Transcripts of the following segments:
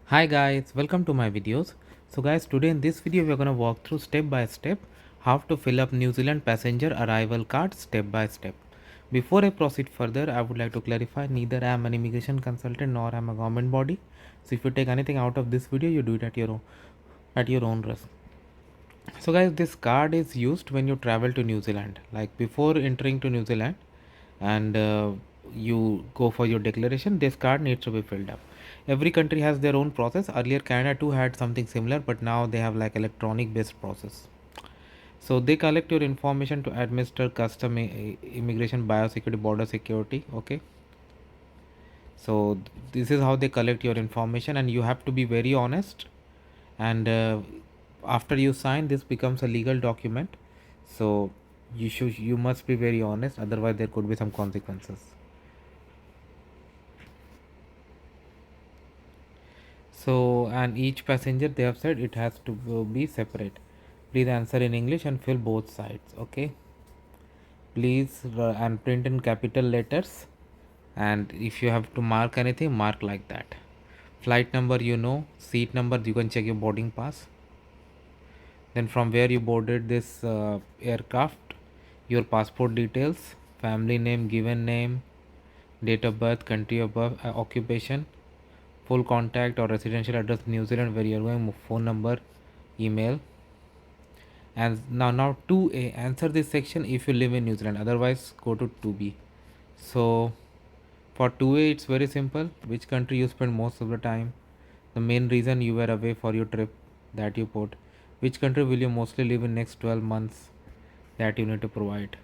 Hi guys, welcome to my videos. So guys, today in this video we are going to walk through step by step how to fill up New Zealand passenger arrival card step by step. Before I proceed further, I would like to clarify neither I am an immigration consultant nor I am a government body. So if you take anything out of this video, you do it at your own risk. So guys, this card is used when you travel to New Zealand. Like before entering to New Zealand, and you go for your declaration, this card needs to be filled up. Every country has their own process. Earlier Canada too had something similar, but now they have like electronic based process. So they collect your information to administer custom, immigration, biosecurity, border security. Okay, so this is how they collect your information, and you have to be very honest. And after you sign, this becomes a legal document. So you must be very honest, otherwise there could be some consequences. So, and each passenger, they have said it has to be separate. Please answer in English and fill both sides. Okay. Please and print in capital letters. And if you have to mark anything, mark like that. Flight number, seat number, you can check your boarding pass. Then from where you boarded this aircraft, your passport details, family name, given name, date of birth, country of birth, occupation, full contact or residential address New Zealand where you are going, phone number, email. And now 2A, answer this section if you live in New Zealand, otherwise go to 2B. So for 2A it's very simple, which country you spend most of the time, the main reason you were away for your trip, that you put, which country will you mostly live in next 12 months, that you need to provide.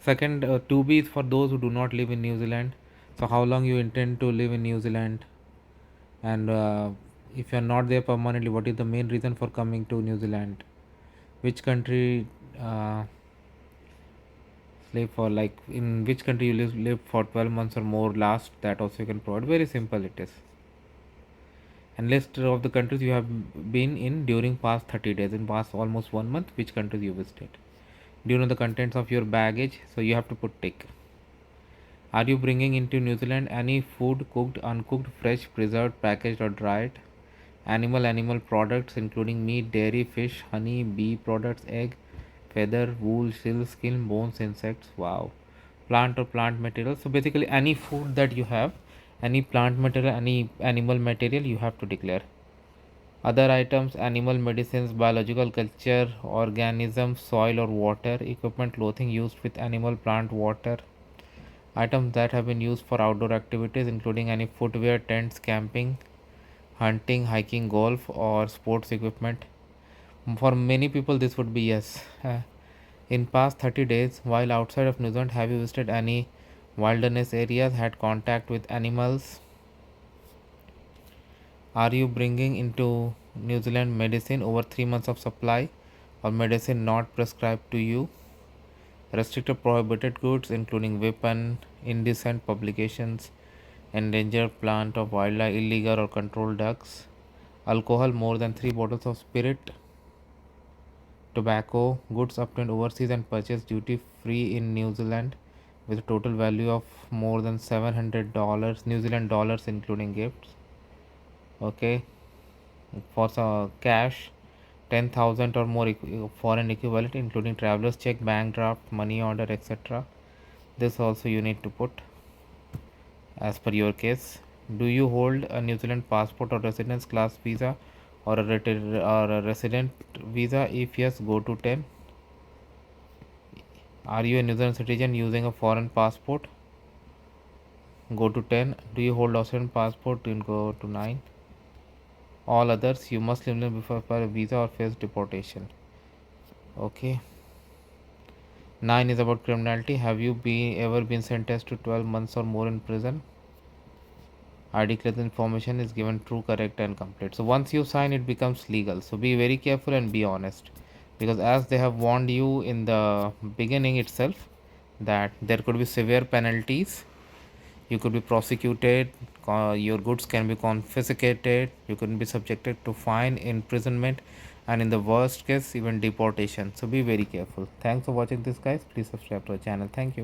Second, 2B is for those who do not live in New Zealand, so how long you intend to live in New Zealand, and if you are not there permanently, what is the main reason for coming to New Zealand, which country uh, live for, like in which country you live for 12 months or more last, that also you can provide. Very simple it is. And list of the countries you have been in during past 30 days, in past almost 1 month, which countries you visited. Do you know the contents of your baggage? So you have to put tick. Are you bringing into New Zealand any food, cooked, uncooked, fresh, preserved, packaged or dried? Animal products including meat, dairy, fish, honey, bee products, egg, feather, wool, shell, skin, bones, insects. Wow. Plant or plant material. So basically any food that you have, any plant material, any animal material, you have to declare. Other items, animal medicines, biological culture, organisms, soil or water, equipment, clothing used with animal, plant, water. Items that have been used for outdoor activities including any footwear, tents, camping, hunting, hiking, golf or sports equipment. For many people this would be yes. In past 30 days while outside of New Zealand, have you visited any wilderness areas, had contact with animals? Are you bringing into New Zealand medicine over 3 months of supply or medicine not prescribed to you? Restricted prohibited goods including weapon, indecent publications, endangered plant or wildlife, illegal or controlled drugs, alcohol more than 3 bottles of spirit, tobacco, goods obtained overseas and purchased duty free in New Zealand with a total value of more than $700 New Zealand dollars including gifts. Okay, for cash 10,000 or more foreign equivalent including travelers check, bank draft, money order, etc. This also you need to put as per your case. Do you hold a New Zealand passport or residence class visa or a resident visa? If yes, go to 10. Are you a New Zealand citizen using a foreign passport? Go to 10. Do you hold Australian passport? Then go to 9. All others, you must live before a visa or face deportation. Okay. 9 is about criminality. Have you ever been sentenced to 12 months or more in prison? I declare the information is given true, correct, and complete. So once you sign, it becomes legal. So be very careful and be honest, because as they have warned you in the beginning itself, that there could be severe penalties. You could be prosecuted. Your goods can be confiscated. You could be subjected to fine, imprisonment, and in the worst case, even deportation. So be very careful. Thanks for watching this, guys. Please subscribe to our channel. Thank you.